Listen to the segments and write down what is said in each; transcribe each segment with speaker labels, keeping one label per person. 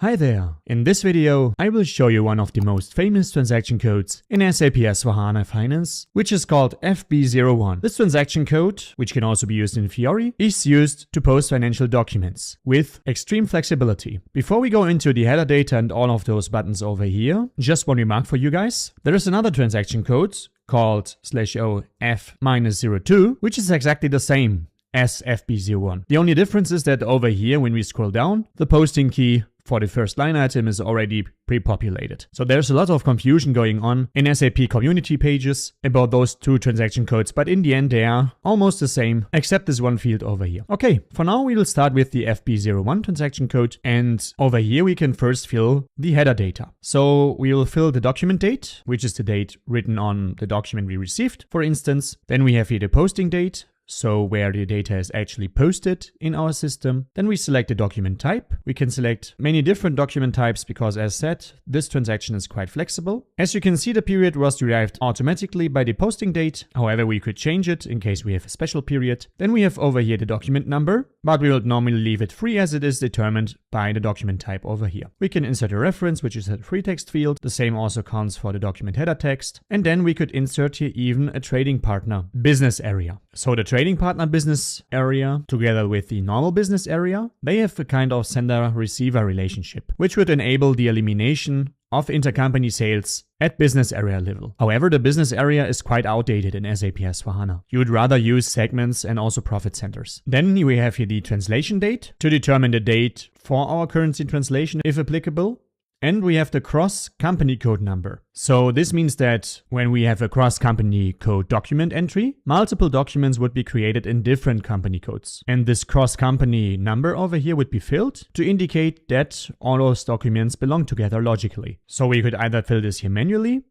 Speaker 1: Hi there! In this video, I will show you one of the most famous transaction codes in SAP S/4HANA Finance, which is called FB01. This transaction code, which can also be used in Fiori, is used to post financial documents with extreme flexibility. Before we go into the header data and all of those buttons over here, just one remark for you guys. There is another transaction code called /O F-02, which is exactly the same as FB01. The only difference is that over here, when we scroll down, the posting key for the first line item is already pre-populated. So there's a lot of confusion going on in SAP community pages about those two transaction codes, but in the end they are almost the same, except this one field over here. Okay, for now we will start with the FB01 transaction code, and over here we can first fill the header data. So we will fill the document date, which is the date written on the document we received, for instance. Then we have here the posting date, so where the data is actually posted in our system. Then we select the document type. We can select many different document types because, as said, this transaction is quite flexible. As you can see, the period was derived automatically by the posting date. However, we could change it in case we have a special period. Then we have over here the document number, but we will normally leave it free as it is determined by the document type over here. We can insert a reference, which is a free text field. The same also counts for the document header text. And then we could insert here even a trading partner business area. So the trading partner business area, together with the normal business area, they have a kind of sender-receiver relationship, which would enable the elimination of intercompany sales at business area level. However, the business area is quite outdated in SAP S/4HANA. You would rather use segments and also profit centers. Then we have here the translation date to determine the date for our currency translation if applicable. And we have the cross-company code number. So this means that when we have a cross-company code document entry, multiple documents would be created in different company codes. And this cross-company number over here would be filled to indicate that all those documents belong together logically. So we could either fill this here manually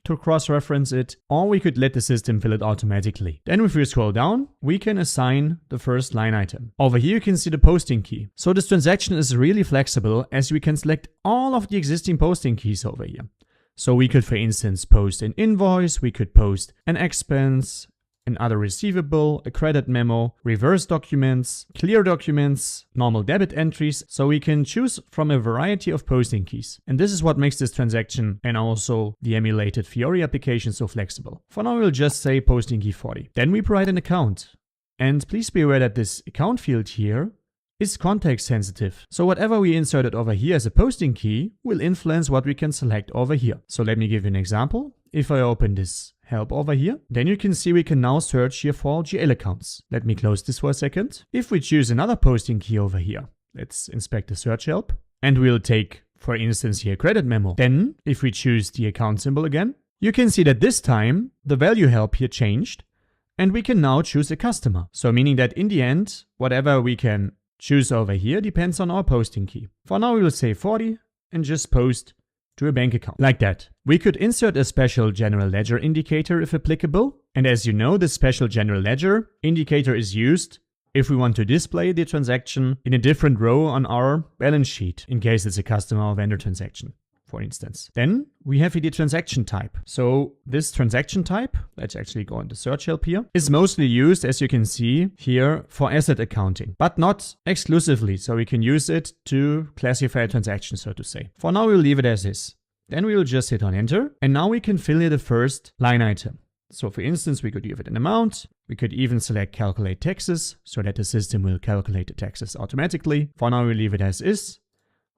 Speaker 1: to cross-reference it, or we could let the system fill it automatically. Then if we scroll down, we can assign the first line item. Over here you can see the posting key. So this transaction is really flexible as we can select all of the existing posting keys over here. So we could, for instance, post an invoice, we could post an expense, an other receivable, a credit memo, reverse documents, clear documents, normal debit entries. So we can choose from a variety of posting keys. And this is what makes this transaction and also the emulated Fiori application so flexible. For now, we'll just say posting key 40. Then we provide an account. And please be aware that this account field here is context sensitive. So whatever we inserted over here as a posting key will influence what we can select over here. So let me give you an example. If I open this help over here, then you can see we can now search here for GL accounts. Let me close this for a second. If we choose another posting key over here, let's inspect the search help, and we'll take, for instance, here credit memo. Then if we choose the account symbol again, you can see that this time the value help here changed, and we can now choose a customer. So meaning that in the end, whatever we can choose over here depends on our posting key. For now, we will say 40 and just post to a bank account. Like that. We could insert a special general ledger indicator if applicable. And as you know, this special general ledger indicator is used if we want to display the transaction in a different row on our balance sheet, in case it's a customer or vendor transaction, for instance. Then we have here the transaction type. So this transaction type, let's actually go into search help here, is mostly used, as you can see here, for asset accounting, but not exclusively. So we can use it to classify a transaction, so to say. For now, we'll leave it as is. Then we will just hit on enter. And now we can fill here the first line item. So for instance, we could give it an amount. We could even select calculate taxes so that the system will calculate the taxes automatically. For now, we'll leave it as is.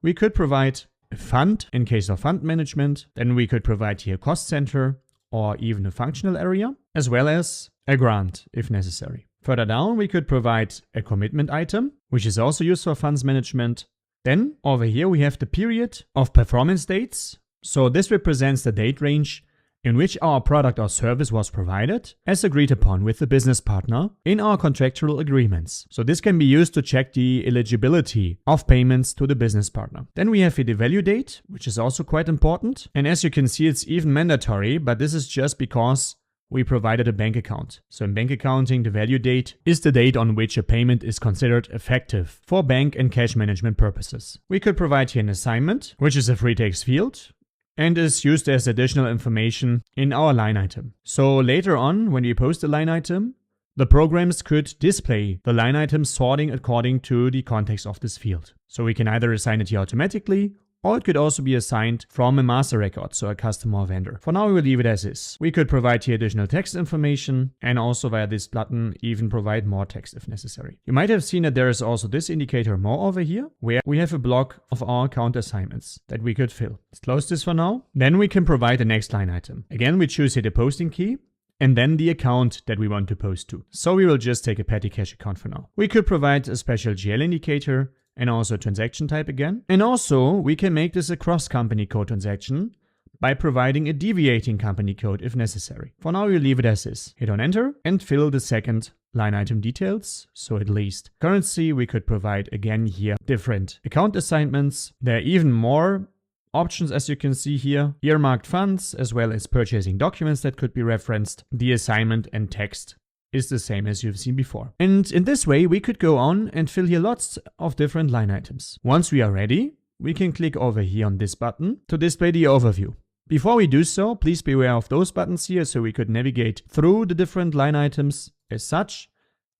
Speaker 1: We could provide a fund in case of fund management. Then we could provide here cost center or even a functional area, as well as a grant if necessary. Further down, we could provide a commitment item, which is also used for funds management. Then over here, we have the period of performance dates. So this represents the date range in which our product or service was provided, as agreed upon with the business partner in our contractual agreements. So this can be used to check the eligibility of payments to the business partner. Then we have here the value date, which is also quite important. And as you can see, it's even mandatory, but this is just because we provided a bank account. So in bank accounting, the value date is the date on which a payment is considered effective for bank and cash management purposes. We could provide here an assignment, which is a free text field, and is used as additional information in our line item. So later on, when we post a line item, The programs could display the line items sorting according to the context of this field. So we can either assign it here automatically, or it could also be assigned from a master record, so a customer or vendor. For now, we will leave it as is. We could provide here additional text information and also via this button even provide more text if necessary. You might have seen that there is also this indicator more over here, where we have a block of our account assignments that we could fill. Let's close this for now. Then we can provide the next line item. Again, we choose here the posting key and then the account that we want to post to. So we will just take a petty cash account for now. We could provide a special GL indicator and also transaction type again. And also we can make this a cross-company code transaction by providing a deviating company code if necessary. For now, we'll leave it as is. Hit on enter and fill the second line item details. So at least currency, we could provide again here different account assignments. There are even more options, as you can see here, earmarked funds, as well as purchasing documents that could be referenced. The assignment and text is the same as you've seen before. And in this way, we could go on and fill here lots of different line items. Once we are ready, we can click over here on this button to display the overview. Before we do so, please be aware of those buttons here so we could navigate through the different line items as such.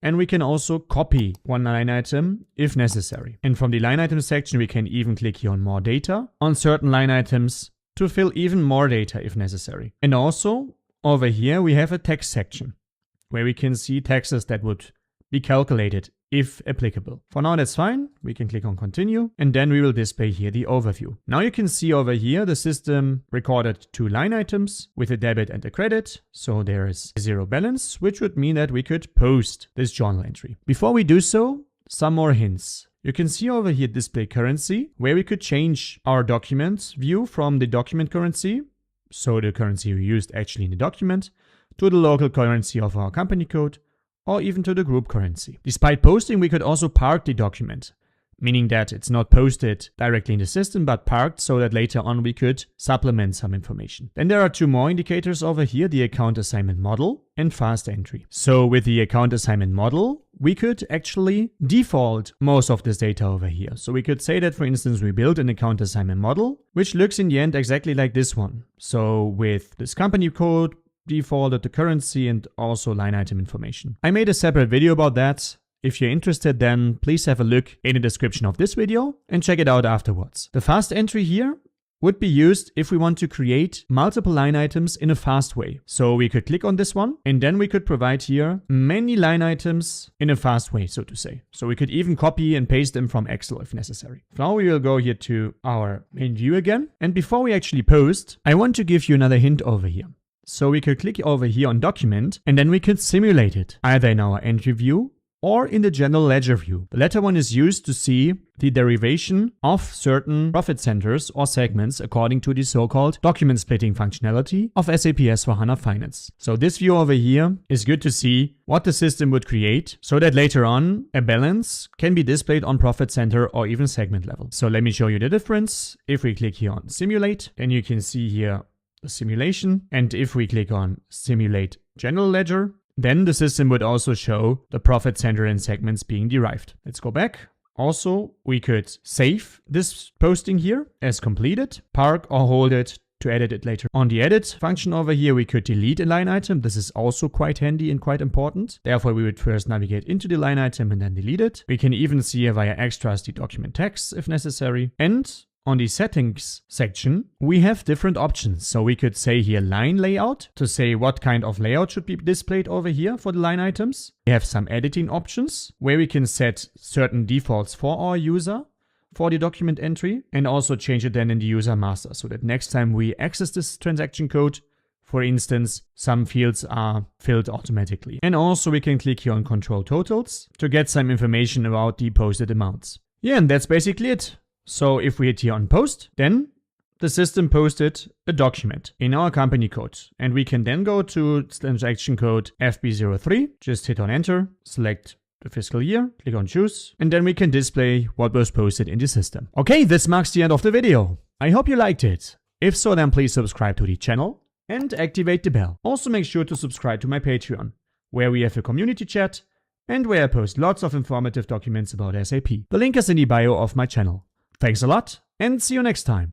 Speaker 1: And we can also copy one line item if necessary. And from the line item section, we can even click here on more data on certain line items to fill even more data if necessary. And also over here, we have a text section where we can see taxes that would be calculated if applicable. For now, that's fine. We can click on continue and then we will display here the overview. Now you can see over here the system recorded 2 line items with a debit and a credit. So there is a 0 balance, which would mean that we could post this journal entry. Before we do so, some more hints. You can see over here display currency, where we could change our document view from the document currency, so the currency we used actually in the document, to the local currency of our company code, or even to the group currency. Despite posting, we could also park the document, meaning that it's not posted directly in the system, but parked so that later on we could supplement some information. Then there are 2 more indicators over here, the account assignment model and fast entry. So with the account assignment model, we could actually default most of this data over here. So we could say that, for instance, we build an account assignment model, which looks in the end exactly like this one. So with this company code, defaulted the currency and also line item information. I made a separate video about that. If you're interested, then please have a look in the description of this video and check it out afterwards. The fast entry here would be used if we want to create multiple line items in a fast way. So we could click on this one and then we could provide here many line items in a fast way, so to say. So we could even copy and paste them from Excel if necessary. Now we will go here to our main view again. And before we actually post, I want to give you another hint over here. So we could click over here on document and then we could simulate it either in our entry view or in the general ledger view. The latter one is used to see the derivation of certain profit centers or segments according to the so-called document splitting functionality of SAP S/4HANA Finance. So this view over here is good to see what the system would create so that later on a balance can be displayed on profit center or even segment level. So let me show you the difference. If we click here on simulate, then you can see here the simulation. And if we click on simulate general ledger, then the system would also show the profit center and segments being derived. Let's go back. Also, we could save this posting here as completed, park or hold it to edit it later. On the edit function over here, we could delete a line item. This is also quite handy and quite important. Therefore, we would first navigate into the line item and then delete it. We can even see here via extras the document text if necessary. And on the settings section, we have different options. So we could say here line layout to say what kind of layout should be displayed over here for the line items. We have some editing options where we can set certain defaults for our user for the document entry and also change it then in the user master so that next time we access this transaction code, for instance, some fields are filled automatically. And also we can click here on control totals to get some information about the posted amounts. Yeah, and that's basically it. So if we hit here on post, then the system posted a document in our company code. And we can then go to transaction code FB03, just hit on enter, select the fiscal year, click on choose, and then we can display what was posted in the system. Okay, this marks the end of the video. I hope you liked it. If so, then please subscribe to the channel and activate the bell. Also make sure to subscribe to my Patreon, where we have a community chat and where I post lots of informative documents about SAP. The link is in the bio of my channel. Thanks a lot and see you next time.